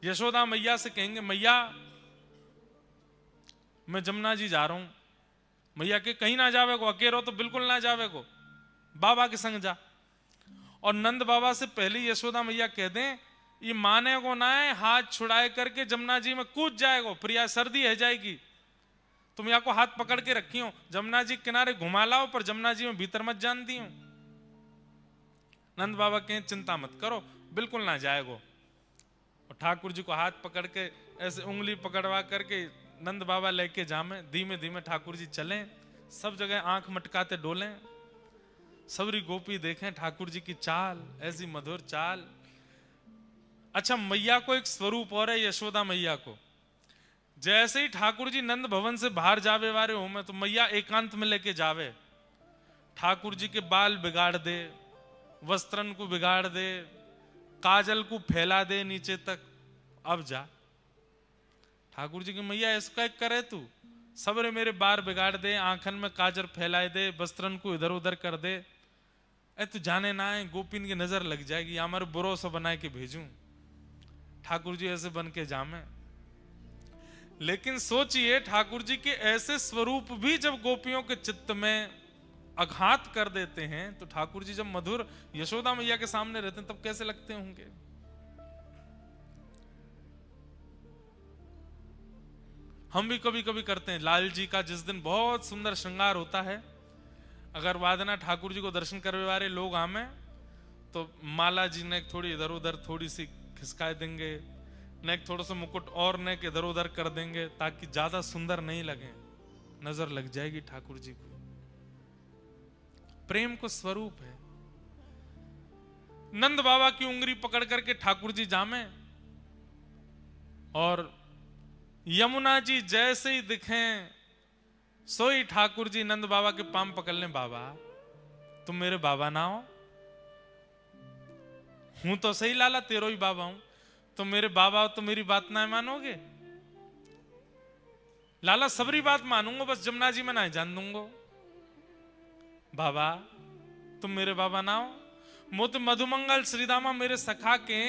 यशोदा मैया से कहेंगे मैया मैं जमुना जी जा रहा हूं। मैया के कहीं ना जावे को, अकेलो तो बिल्कुल ना जावे को, बाबा के संग जा। और नंद बाबा से पहले यशोदा मैया कह दें ये माने को ना है, हाथ छुड़ाए करके जमुना जी में कूद जाएगो, प्रिया सर्दी है जाएगी। तुम या को हाथ पकड़ के रखी हो, जमुना जी किनारे घुमा लाओ, पर जमुना जी में भीतर मत जान दी हो। नंद बाबा कहें चिंता मत करो, बिल्कुल ना जाएगो। और ठाकुर जी को हाथ पकड़ के ऐसे उंगली पकड़वा करके नंद बाबा लेके जामे, धीमे धीमे ठाकुर जी चलें, सब जगह आंख मटकाते डोलें, सबरी गोपी देखें ठाकुर जी की चाल, ऐसी मधुर चाल। अच्छा, मैया को एक स्वरूप और है, यशोदा मैया को। जैसे ही ठाकुर जी नंद भवन से बाहर जावे वारे हो में, तो मैया एकांत में लेके जावे, ठाकुर जी के बाल बिगाड़ दे, वस्त्रन को बिगाड़ दे, काजल को फैला दे नीचे तक, अब जा। ठाकुर जी की मैया इसका एक करे तू, सबरे मेरे बार बिगाड़ दे, आंखन में काजल फैलाए दे, वस्त्रन को इधर उधर कर दे, ए तू जाने ना है, गोपिन की नजर लग जाएगी, हमारे बुरो सा बना के भेजूं। ठाकुर जी ऐसे बन के जामे। लेकिन सोचिए ठाकुर जी के ऐसे स्वरूप भी जब गोपियों के चित्त में आघात कर देते हैं, तो ठाकुर जी जब मधुर यशोदा मैया के सामने रहते हैं तब कैसे लगते होंगे। हम भी कभी कभी करते हैं। लाल जी का जिस दिन बहुत सुंदर श्रृंगार होता है, अगर वादना ठाकुर जी को दर्शन करने वाले लोग आमे, तो माला जी ने थोड़ी इधर उधर थोड़ी सी खिसका देंगे, नेक थोड़ा सा मुकुट और नेक इधर उधर कर देंगे, ताकि ज्यादा सुंदर नहीं लगे, नजर लग जाएगी ठाकुर जी को। प्रेम को स्वरूप है। नंद बाबा की उंगली पकड़ करके ठाकुर जी जामे, और यमुना जी जैसे ही दिखें सोई ठाकुर जी नंद बाबा के पांव पकड़ लें। बाबा तुम मेरे बाबा ना हो? हूं तो सही लाला, तेरो ही बाबा हूं, तो मेरे बाबा हो तो मेरी बात ना मानोगे? लाला सबरी बात मानूंगा, बस जमुना जी में ना जान दूंगा। बाबा तुम मेरे बाबा ना हो? मुत मधुमंगल श्रीदामा मेरे सखा के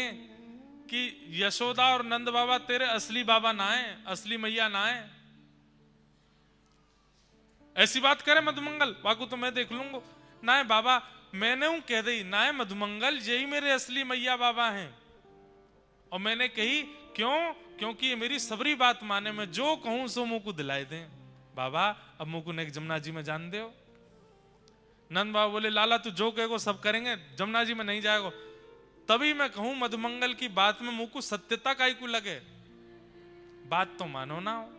कि यशोदा और नंद बाबा तेरे असली बाबा ना है, असली मैया ना है। ऐसी बात करे मधुमंगल, बाकू तो मैं देख लूंगा। ना है बाबा, मैंने हूं कह दी ना है मधुमंगल, यही मेरे असली मैया बाबा हैं। और मैंने कही क्यों? क्योंकि ये मेरी सबरी बात माने, मैं जो कहूं सो मुंह को दिलाए दें। बाबा अब मुंह को नेक जमुना जी में जान दो। नंद बाबा बोले लाला तू जो कहेगो सब करेंगे, जमुना जी में नहीं जाएगो। तभी मैं कहूं मधुमंगल की बात में मुंह को सत्यता काई को लगे, बात तो मानो ना हो।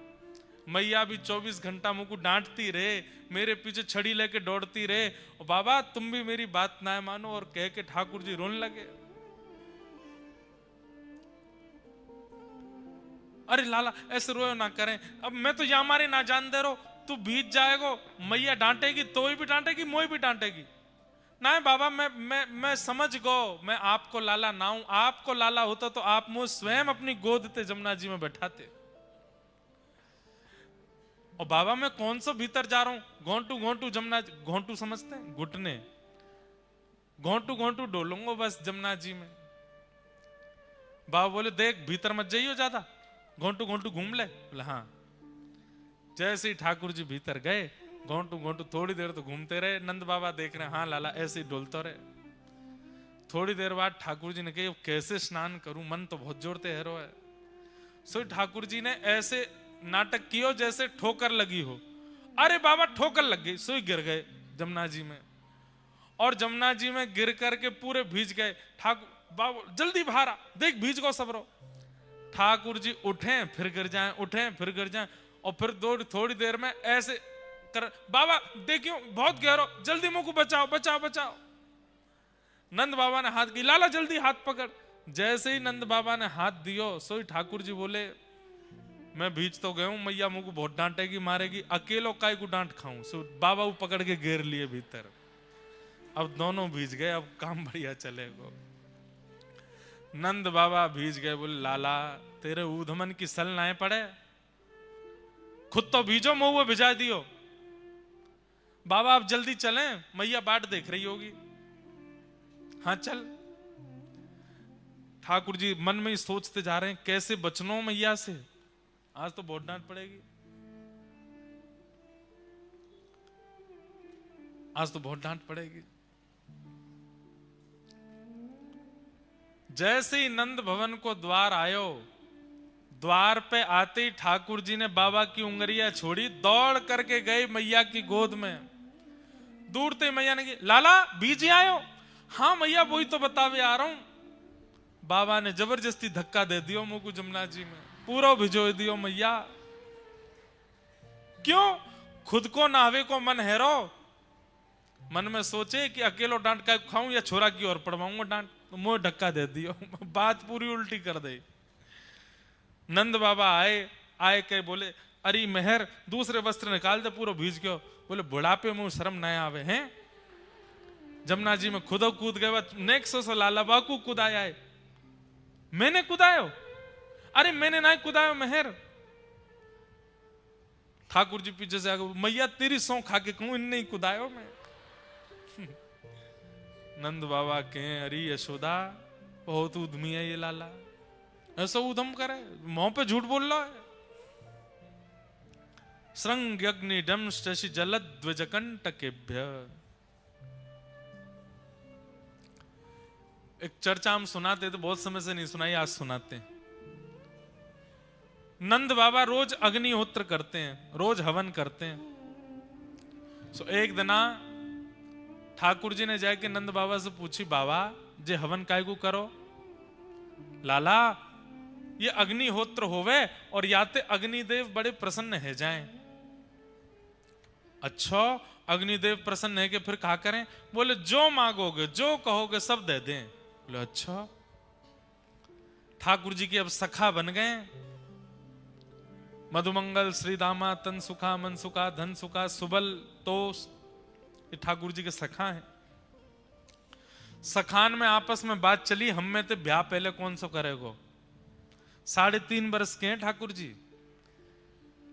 मैया भी 24 घंटा मुंह को डांटती रहे, मेरे पीछे छड़ी लेके दौड़ती रहे, और बाबा तुम भी मेरी बात ना मानो, और कह के ठाकुर जी रोने लगे। अरे लाला ऐसे रोयो ना करें, अब मैं तो यहाँ मारे ना जान दे रो, तू भीज जाएगो, मैया डांटेगी, तो भी डांटेगी, मोई भी डांटेगी। ना है बाबा, मैं समझ गो, मैं आपको लाला ना हूं। आपको लाला होता तो आप मुझे स्वयं अपनी गोद ते जमुना जी में बैठाते। और बाबा मैं कौन सा भीतर जा रहा हूं, घोंटू घोंटू जमुना, घोंटू समझते हैं घुटने, घोंटू घोंटू डोलूंगा बस जमुना जी में। बाबा बोले देख भीतर मत जाइयो ज्यादा, घोंटू घोंटू घूम ले। बोले हाँ। जैसे ही ठाकुर जी भीतर गए, घोंटू घोंटू थोड़ी देर तो घूमते रहे। नंद बाबा देख रहे हैं, हाँ लाला ऐसे ही डोलते रहे। थोड़ी देर बाद ठाकुर जी ने कहा कैसे स्नान करूं, मन तो बहुत जोर ते हैरो है। सो ठाकुर जी ने ऐसे नाटक कियो जैसे ठोकर लगी हो। अरे बाबा ठोकर लग गई, सोई गिर गए जमुना जी में, और जमुना जी में गिर करके पूरे भीज गए। ठाकुर बाबा जल्दी बाहर आ, देख भीज गो सबरो। ठाकुर जी उठे फिर गिर जाएं, उठे फिर गिर जाएं, और फिर थोड़ी देर में ऐसे कर, बाबा देखियो बहुत गहरो, जल्दी मुंह को बचाओ बचाओ बचाओ। नंद बाबा ने हाथ की, लाला जल्दी हाथ पकड़। जैसे ही नंद बाबा ने हाथ दियो, सोई ठाकुर जी बोले मैं भीज तो गया हूं, मैया मुंह को बहुत डांटेगी मारेगी, अकेलो काय को डांट खाऊं। सो बाबा वो पकड़ के घेर लिए भीतर। अब दोनों भीज गए, अब काम बढ़िया चलेगा। नंद बाबा भीज गए, बोले लाला तेरे ऊधमन की सल ना पड़े, खुद तो भीजो मुंह भिजा दियो। बाबा अब जल्दी चलें, मैया बाट देख रही होगी। हाँ चल। ठाकुर जी मन में ही सोचते जा रहे हैं कैसे बचनो मैया से, आज तो बहुत डांट पड़ेगी, आज तो बहुत डांट पड़ेगी। जैसे ही नंद भवन को द्वार आयो, द्वार पे आते ही ठाकुर जी ने बाबा की उंगलियां छोड़ी, दौड़ करके गए मैया की गोद में। दूर ते मैया ने की, लाला बीजी आयो? हाँ मैया वही तो बतावे आ रहा हूं। बाबा ने जबरदस्ती धक्का दे दियो मुंह को जमुना जी में, पूरा भिजो दियो मैया। क्यों? खुद को नावे को मन हैरो, मन में सोचे कि अकेलो डांट का खाऊं या छोरा की ओर पड़वाऊंगा डांट, तो मुंह धक्का दे दियो। बात पूरी उल्टी कर दे। नंद बाबा आए के बोले, अरे मेहर दूसरे वस्त्र निकाल दे, पूरा भीज गयो। बोले बुढ़ापे मुंह शर्म न आवे हैं? जमुना जी में खुदो कूद गए, नेक सो लाला बाकू कुदाया है। मैंने कुदायो? अरे मैंने ना कुदायो मेहर। ठाकुर जी पीछे से आगे, मैया तेरी सौ खा के कहूं, इन नहीं कुदायो मैं। नंद बाबा के, अरे यशोदा बहुत उद्यमी है ये लाला, ऐसा उधम करे, मुंह पे झूठ बोल रहा है। श्रृंग अग्नि डम शशि जलद द्विजकंटकेभ्य। एक चर्चा हम सुनाते थे, बहुत समय से नहीं सुनाई, आज सुनाते हैं। नंद बाबा रोज अग्निहोत्र करते हैं, रोज हवन करते हैं। सो एक दिना ठाकुर जी ने जाके नंद बाबा से पूछी, बाबा जे हवन काय को करो? लाला ये अग्निहोत्र होवे और याते अग्निदेव बड़े प्रसन्न है जाएं। अच्छा अग्निदेव प्रसन्न है कि फिर कहा करें? बोले जो मांगोगे जो कहोगे सब दे दें। बोले अच्छा। ठाकुर जी के अब सखा बन गए। मधुमंगल, श्रीदामा, तन सुखा, मन सुखा, धन सुखा, सुबल, तो ये ठाकुर जी के सखा हैं। सखान में आपस में बात चली, हम में तो ब्याह पहले कौन सा करेगो? 3.5 बरस के हैं ठाकुर जी।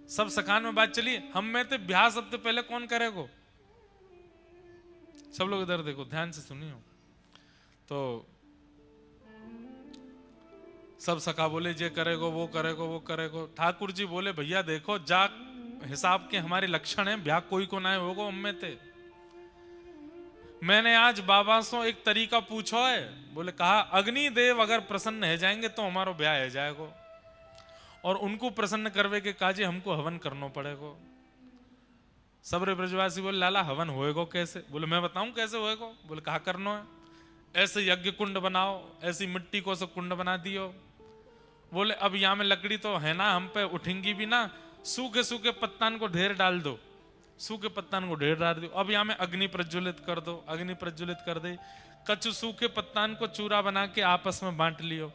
सब सखान में बात चली, हम में तो ब्याह सबसे पहले कौन करेगो? सब लोग इधर देखो, ध्यान से सुनियो। तो सब सखा बोले जे करेगो वो करेगो वो करेगो। ठाकुर जी बोले भैया देखो, जा हिसाब के हमारे लक्षण हैं, ब्याह कोई को ना होगो हम में ते। मैंने आज बाबा से एक तरीका पूछो है, बोले कहा अग्निदेव अगर प्रसन्न है जाएंगे तो हमारो ब्याह है जाएगो, और उनको प्रसन्न करवे के काजे हमको हवन करना पड़ेगो। सबरे ब्रजवासी बोले लाला हवन होएगो कैसे? बोले मैं बताऊं कैसे होएगो। बोले कहा करना है? ऐसे यज्ञ कुंड बनाओ, ऐसी मिट्टी को सब कुंड बना दियो। बोले अब यहाँ में लकड़ी तो है ना, हम पे उठेंगी भी ना, सूखे सूखे पत्तान को ढेर डाल दो, सूखे पत्तान को ढेर डाल दो। अब यहाँ में अग्नि प्रज्वलित कर दो, अग्नि प्रज्वलित कर दे, कच्चू सूखे पत्तान को चूरा बना के आपस में बांट लियो।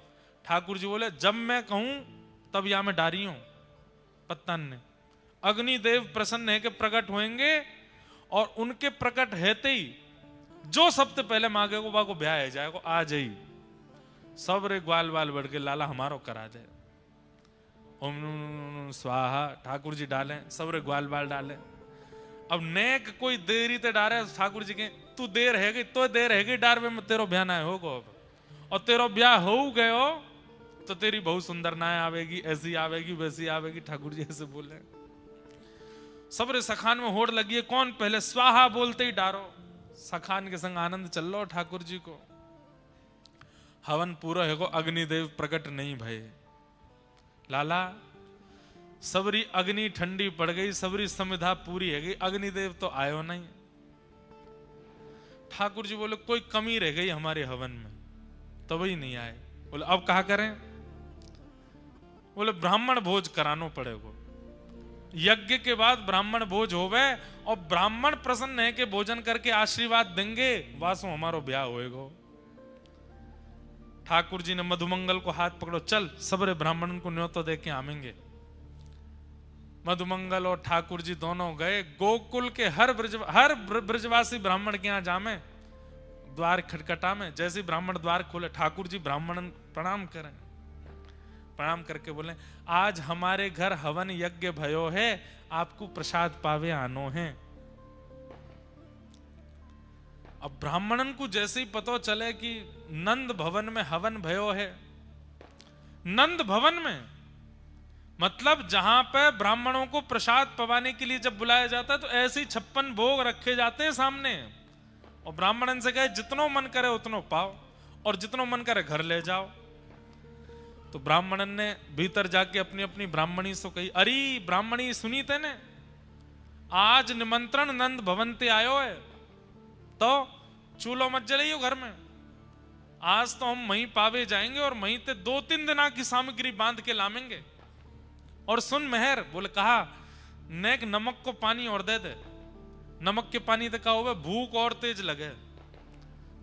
ठाकुर जी बोले जब मैं कहूं तब यहाँ में डारी हूं पत्तान ने। अग्निदेव प्रसन्न है कि प्रकट होंगे, और उनके प्रकट हेते ही जो सबसे पहले मांगेगो वो ब्याह है जाएगा। आ जाई सब रे ग्वाल बाल बढ़ के लाला हमारो करा जाए। ओम स्वाहा ठाकुर जी डालें, सब रे ग्वाल बाल डालें। अब नेक कोई देरी ते डारे, ठाकुर जी के तू देर है गई तो देर है गई डार में तेरो ब्याह ना होगो। और तेरो ब्याह हो गयो तो तेरी बहुत सुंदर नाय आवेगी, ऐसी आवेगी वैसी आवेगी। ठाकुर जी ऐसे बोले। सबरे सखान में होड़ लगी है, कौन पहले स्वाहा बोलते ही डारो। सखान के संग आनंद चल लो। ठाकुर जी को हवन पूरा है को अग्निदेव प्रकट नहीं भय। लाला सबरी अग्नि ठंडी पड़ गई, सबरी समिधा पूरी है गई, अग्निदेव तो आयो नहीं। ठाकुर जी बोले कोई कमी रह गई हमारे हवन में, तो वही नहीं आए। बोले अब कहा करें? बोले ब्राह्मण भोज करानो पड़ेगा। यज्ञ के बाद ब्राह्मण भोज होवे, और ब्राह्मण प्रसन्न है कि भोजन करके आशीर्वाद देंगे, वासो हमारो ब्याह होएगा। ठाकुर जी ने मधुमंगल को हाथ पकड़ो, चल सबरे ब्राह्मण को न्योता दे के आवेंगे। मधुमंगल और ठाकुर जी दोनों गए। गोकुल के हर ब्रजवासी ब्राह्मण के यहाँ जामे, द्वार खटखटा में। जैसे ब्राह्मण द्वार खोले, ठाकुर जी ब्राह्मण प्रणाम करें। प्रणाम करके बोले आज हमारे घर हवन यज्ञ भयो है, आपको प्रसाद पावे आनो है। अब ब्राह्मणन को जैसे ही पता चले कि नंद भवन में हवन भयो है, नंद भवन में, मतलब जहां पे ब्राह्मणों को प्रसाद पवाने के लिए जब बुलाया जाता है तो ऐसे ही 56 भोग रखे जाते हैं सामने, और ब्राह्मणन से कहे जितनो मन करे उतनो पाओ और जितनो मन करे घर ले जाओ। तो ब्राह्मणन ने भीतर जाके अपनी अपनी ब्राह्मणी से कही, अरे ब्राह्मणी सुनी तेने, आज निमंत्रण नंद भवन ते आयो है, तो चूल्हो मत जलाइयो घर में, आज तो हम वहीं पावे जाएंगे और वहीं ते 2-3 दिना की सामग्री बांध के लामेंगे। और सुन मेहर, बोले कहा नेक नमक को पानी और दे दे, नमक के पानी तो कहा भूख और तेज लगे।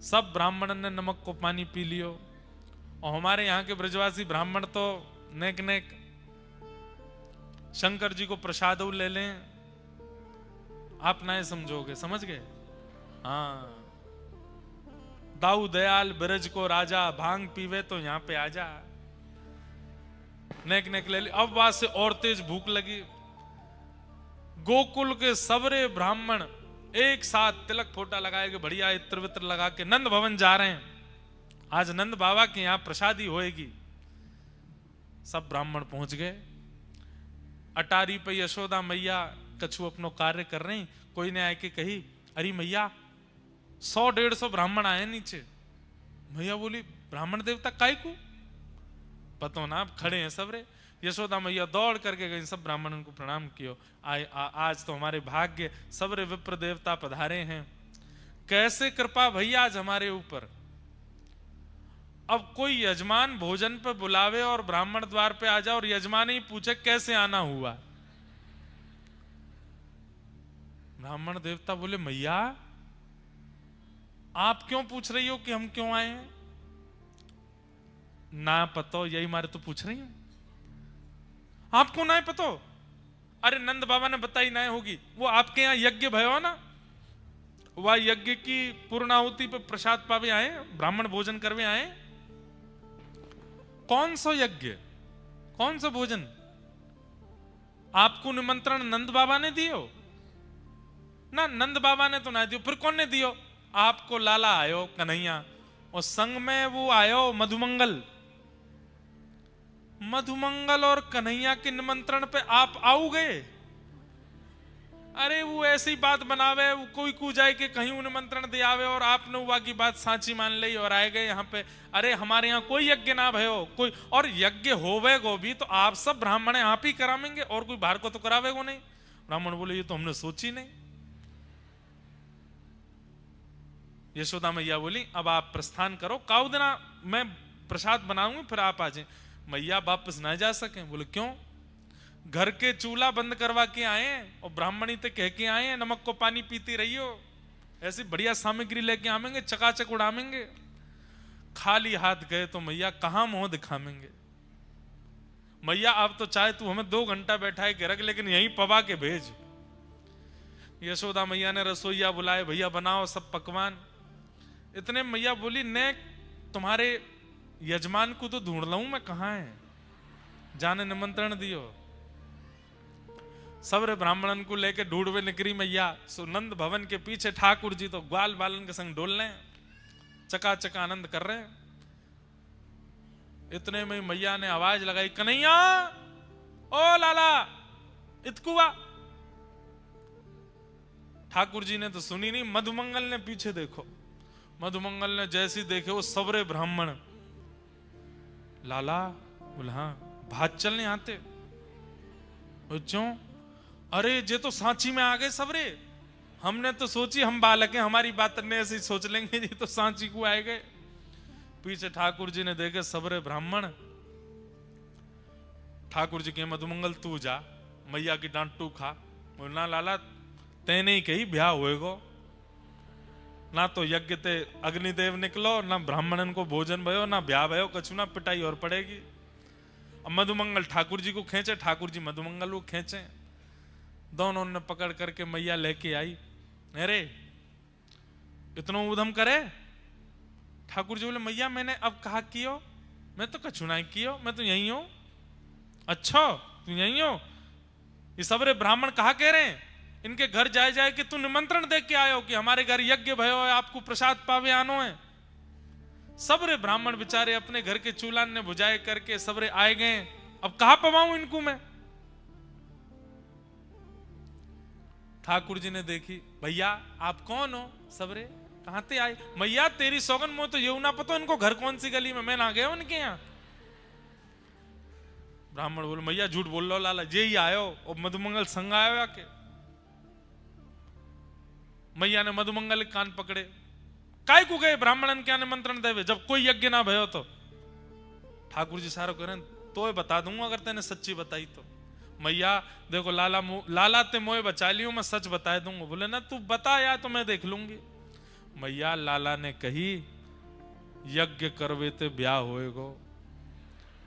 सब ब्राह्मण ने नमक को पानी पी लियो, और हमारे यहाँ के ब्रजवासी ब्राह्मण तो नेक नेक शंकर जी को प्रसाद ले लें, आप ना समझोगे, समझ गए? हाँ, दाऊ दयाल ब्रज को राजा, भांग पीवे तो यहाँ पे आजा, नेक नेक ले ली। अब वहां से और तेज भूख लगी। गोकुल के सबरे ब्राह्मण एक साथ तिलक फोटा लगाए के बढ़िया इत्र वित्र लगा के नंद भवन जा रहे हैं, आज नंद बाबा के यहां प्रसादी होएगी। सब ब्राह्मण पहुंच गए। अटारी पे यशोदा मैया कछु अपनो कार्य कर रही, कोई ने आके कही, अरे मैया 100-150 ब्राह्मण आए नीचे। मैया बोली, ब्राह्मण देवता काय को पतो ना, आप खड़े हैं सबरे। यशोदा मैया दौड़ करके गई, सब ब्राह्मणों को प्रणाम कियो। आज तो हमारे भाग्य सबरे विप्र देवता पधारे हैं, कैसे कृपा भैया आज हमारे ऊपर। अब कोई यजमान भोजन पे बुलावे और ब्राह्मण द्वार पे आ जाए और यजमान ही पूछे कैसे आना हुआ। ब्राह्मण देवता बोले, मैया आप क्यों पूछ रही हो कि हम क्यों आए हैं? ना पतो, यही मारे तो पूछ रही हूं, आपको ना पतो? अरे नंद बाबा ने बताई ना होगी, वो आपके यहाँ यज्ञ भयो ना, वह यज्ञ की पूर्णाहुति पे प्रसाद पावे आए, ब्राह्मण भोजन करवे आए। कौन सा यज्ञ, कौन सा भोजन? आपको निमंत्रण नंद बाबा ने दियो ना? नंद बाबा ने तो ना दियो, फिर कौन ने दियो? आपको लाला आयो कन्हैया, और संग में वो आयो मधुमंगल। मधुमंगल और कन्हैया के निमंत्रण पे आप आओ गए? अरे वो ऐसी बात बनावे, वो कोई को जाए के कहीं निमंत्रण दे आवे और आपने वो की बात साची मान ली और आए गए यहाँ पे। अरे हमारे यहाँ कोई यज्ञ ना भयो कोई, और यज्ञ होवे गो भी तो आप सब ब्राह्मण आप ही करावेंगे और कोई बाहर को तो करावे गो नहीं। ब्राह्मण बोले, ये तो हमने सोची नहीं। यशोदा मैया बोली, अब आप प्रस्थान करो, काउ देना मैं प्रसाद बनाऊंगी, फिर आप आ जाए। मैया वापस ना जा सके। बोले क्यों? घर के चूल्हा बंद करवा के आए और ब्राह्मणी ते कह के आए, नमक को पानी पीती रहियो, ऐसी बढ़िया सामग्री लेके आवेंगे, चकाचक उड़ावेंगे। खाली हाथ गए तो मैया कहां मुंह दिखावेंगे? मैया अब तो चाहे तू हमें 2 घंटा बैठाए के रख, लेकिन यहीं पवा के भेज। यशोदा मैया ने रसोईया बुलाए, भैया बनाओ सब पकवान। इतने मैया बोली, ने तुम्हारे यजमान को तो ढूंढ लाऊं मैं, कहां है, जाने निमंत्रण दियो। सबरे ब्राह्मणन को लेके ढूंढवे निकरी मैया। सुनंद भवन के पीछे ठाकुर जी तो ग्वाल बालन के संग डोल रहे, चकाचक आनंद कर रहे हैं। इतने में मैया ने आवाज लगाई, कन्हैया ओ लाला इतकुआ। ठाकुर जी ने तो सुनी नहीं, मधुमंगल ने पीछे देखो। मधुमंगल ने जैसी देखे वो सबरे ब्राह्मण, लाला बोला, हाँ भात चलने आते? क्यों? अरे जे तो सांची में आ गए सबरे, हमने तो सोची हम बालक हैं, हमारी बात ने ऐसी सोच लेंगे, ये तो सांची को आए गए। पीछे ठाकुर जी ने देखे सबरे ब्राह्मण। ठाकुर जी के, मधुमंगल तू जा, मैया की डांट तू खा। बोलना लाला तेने ही कही ब्याह होएगो ना, तो यज्ञ ते अग्निदेव निकलो, ना ब्राह्मणन को भोजन भयो, ना ब्याह भयो, कछु ना, पिटाई और पड़ेगी। अब मधुमंगल ठाकुर जी को खींचे, ठाकुर जी मधुमंगल को खींचे, दोनों ने पकड़ करके मैया लेके आई। अरे इतना उधम करे? ठाकुर जी बोले, मैया मैंने अब कहा कियो, मैं तो कछु ना कियो, मैं तो यही हूं। अच्छा तू यही हो? ये सबरे ब्राह्मण कहा कह रहे हैं, इनके घर जाए जाए कि तू निमंत्रण दे के आयो कि हमारे घर यज्ञ भयो है, आपको प्रसाद पावे आनो है। सबरे ब्राह्मण बेचारे अपने घर के चूल्हा ने बुझाए करके सबरे आए गए। अब कहां पवाऊं इनको मैं? ठाकुर जी ने देखी, भैया आप कौन हो? सबरे कहां ते आए? मैया तेरी सौगन मो तो ये ना पता इनको घर कौन सी गली में, मैं ना गया उनके यहाँ। ब्राह्मण बोले, मैया झूठ बोल लो लाला, जे ही आयो और मधुमंगल संग आयो आके। मैया ने मधुमंगल के कान पकड़े, काय को गए ब्राह्मणन क्या निमंत्रण देवे जब कोई यज्ञ ना भयो तो? ठाकुर जी सारो करें तो बता दूंगा अगर तेने सच्ची बताई तो। मैया देखो लाला ते मोए बचा लियो, मैं सच बता दूंगा। बोले ना तू बता या तो मैं देख लूंगी। मैया लाला ने कही, यज्ञ करवे ते ब्याह होएगो,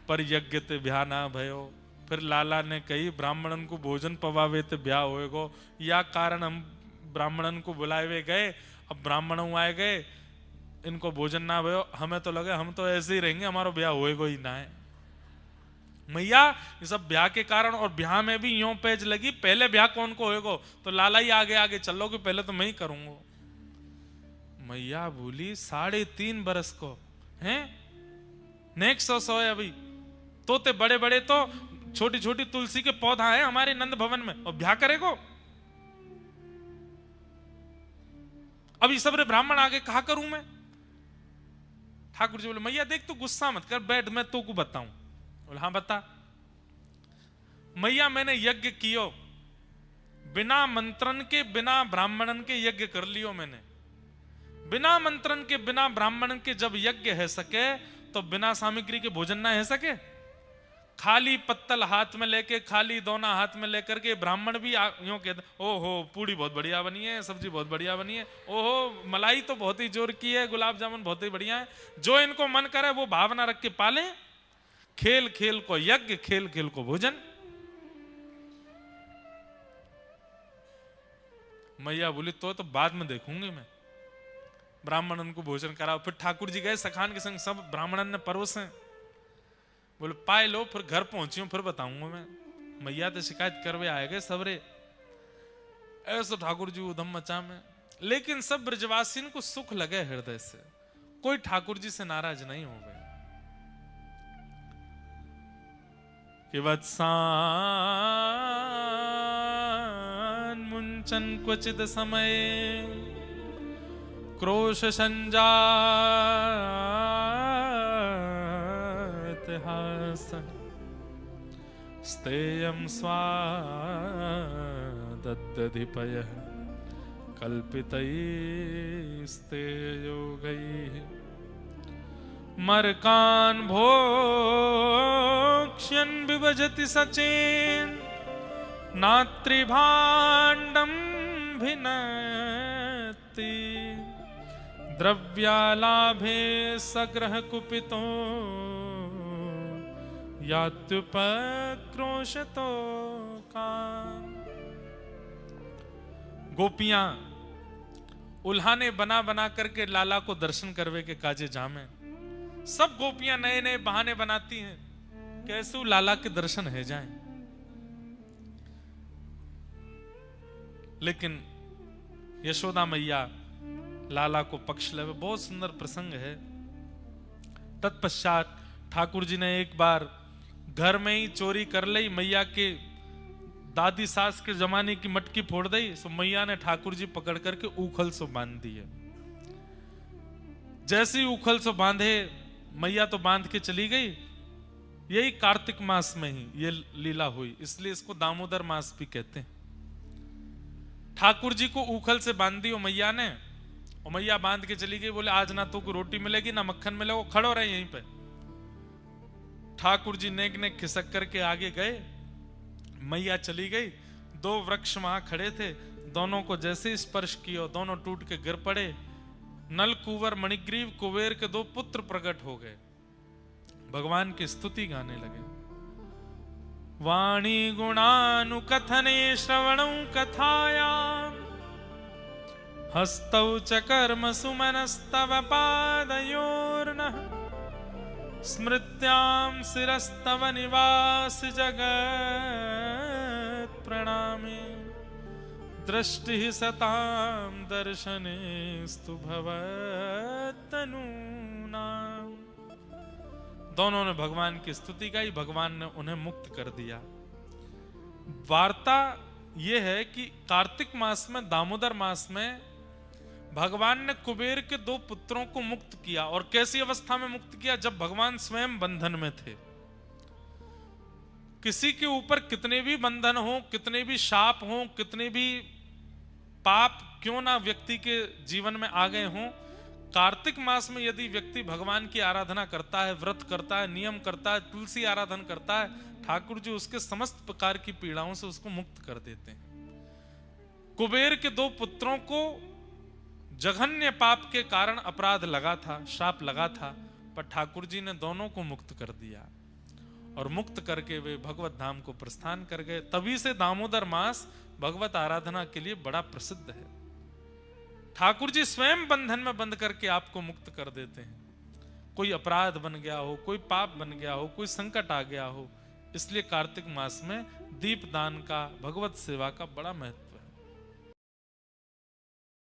पर यज्ञ ते ब्याह ना भयो। फिर लाला ने कही, ब्राह्मणन को भोजन पवावे ते ब्याह होएगो, या कारण हम ब्राह्मणन को बुलाए गए, अब ब्राह्मण आए गए, इनको भोजन ना भयो, हमें तो लगे हम तो ऐसे ही रहेंगे, हमारा ब्याह होएगो ही ना है। मैया ये सब ब्याह के कारण, और ब्याह में भी यूं पेज लगी, पहले ब्याह कौन को होएगो? तो लाला ही आगे आगे चलो कि पहले तो मैं ही करूंगा। मैया बोली 3.5 बरस को हैं, नेक्स्ट 100 है अभी तो ते बड़े बड़े तो छोटी छोटी तुलसी के पौधा है हमारे नंद भवन में, और ब्याह करेगो? अभी सब रे ब्राह्मण आगे कहा करूं मैं? ठाकुर जी बोले, मैया देख तू गुस्सा मत कर, बैठ मैं तो को बताऊं। बोले हाँ बता। मैया मैंने यज्ञ कियो, बिना मंत्रन के बिना ब्राह्मणन के यज्ञ कर लियो मैंने। बिना मंत्रन के बिना ब्राह्मणन के जब यज्ञ है सके तो बिना सामग्री के भोजन ना है सके। खाली पत्तल हाथ में लेके, खाली दोना हाथ में लेकर के ब्राह्मण भी यूं कहते, ओहो पूड़ी बहुत बढ़िया बनी है, सब्जी बहुत बढ़िया बनी है, ओहो मलाई तो बहुत ही जोर की है, गुलाब जामुन बहुत ही बढ़िया है। जो इनको मन करे वो भावना रख के पाले। खेल खेल को यज्ञ, खेल खेल को भोजन। मैया बोली तो बाद में देखूंगी मैं। ब्राह्मणन को भोजन कराओ। फिर ठाकुर जी गए सखान के संग, सब ब्राह्मणन ने परोसे। बोले पाए लो, फिर घर पहुंची हूं फिर बताऊंगा मैं। मैया तो शिकायत करवे आए गए सबरे। ऐसा ठाकुर जी उधम मचा में, लेकिन सब ब्रजवासिन को सुख लगे हृदय से, कोई ठाकुर जी से नाराज नहीं हो गए। कि वत्सान मुंचन क्वचित समय, क्रोश संजात हासन, स्तेयं स्वादद्धिपयः कल्पितैस्तेयोगैः, मर्कान् भोक्ष्यन् विभजति सचेन, नात्रिभाण्डं भिनत्ति, द्रव्यालाभे सग्रह कुपितो, यात्युपक्रोशतो काम। गोपियां उल्हाने बना बना करके लाला को दर्शन करवे के काजे जामे। सब गोपियां नए नए बहाने बनाती हैं कैसे लाला के दर्शन है जाएं। लेकिन यशोदा मैया लाला को पक्ष ले, बहुत सुंदर प्रसंग है। तत्पश्चात ठाकुर जी ने एक बार घर में ही चोरी कर ली, मैया के दादी सास के जमाने की मटकी फोड़ दी। सो मैया ने ठाकुर जी पकड़ करके उखल सो बांध दिए। जैसे ही उखल सो बांधे, मैया तो बांध के चली गई। यही कार्तिक मास में ही ये लीला हुई, इसलिए इसको दामोदर मास भी कहते हैं। ठाकुर जी को उखल से बांध दी मैया ने, और मैया बांध के चली गई। बोले आज ना तो कोई रोटी मिलेगी ना मक्खन मिलेगा, खड़ो रहे यहीं पे। ठाकुर जी नेक नेक खिसक करके आगे गए, मैया चली गई। 2 वृक्ष वहां खड़े थे, दोनों को जैसे स्पर्श किया दोनों टूट के गिर पड़े। नल कुंवर मणिग्रीव कुबेर के 2 पुत्र प्रकट हो गए, भगवान की स्तुति गाने लगे। वाणी गुणानुकथने श्रवणं कथायां, हस्तौ च कर्म सुमनस्तव पादयोर्नः, स्मृत्यां शिरस्तव निवास जगत् प्रणामे, दृष्टि सतां दर्शनेस्तु भवत्तनूनाम्। दोनों ने भगवान की स्तुति गाई, भगवान ने उन्हें मुक्त कर दिया। वार्ता यह है कि कार्तिक मास में, दामोदर मास में भगवान ने कुबेर के 2 पुत्रों को मुक्त किया। और कैसी अवस्था में मुक्त किया? जब भगवान स्वयं बंधन में थे। किसी के ऊपर कितने भी बंधन हो, कितने भी शाप हो, कितने भी पाप क्यों ना व्यक्ति के जीवन में आ गए हों, कार्तिक मास में यदि व्यक्ति भगवान की आराधना करता है, व्रत करता है, नियम करता है, तुलसी आराधन करता है, ठाकुर जी उसके समस्त प्रकार की पीड़ाओं से उसको मुक्त कर देते हैं। कुबेर के 2 पुत्रों को जघन्य पाप के कारण अपराध लगा था, शाप लगा था, पर ठाकुर जी ने दोनों को मुक्त कर दिया और मुक्त करके वे भगवत धाम को प्रस्थान कर गए। तभी से दामोदर मास भगवत आराधना के लिए बड़ा प्रसिद्ध है। ठाकुर जी स्वयं बंधन में बंद करके आपको मुक्त कर देते हैं। कोई अपराध बन गया हो, कोई पाप बन गया हो, कोई संकट आ गया हो, इसलिए कार्तिक मास में दीप दान का, भगवत सेवा का बड़ा महत्व है।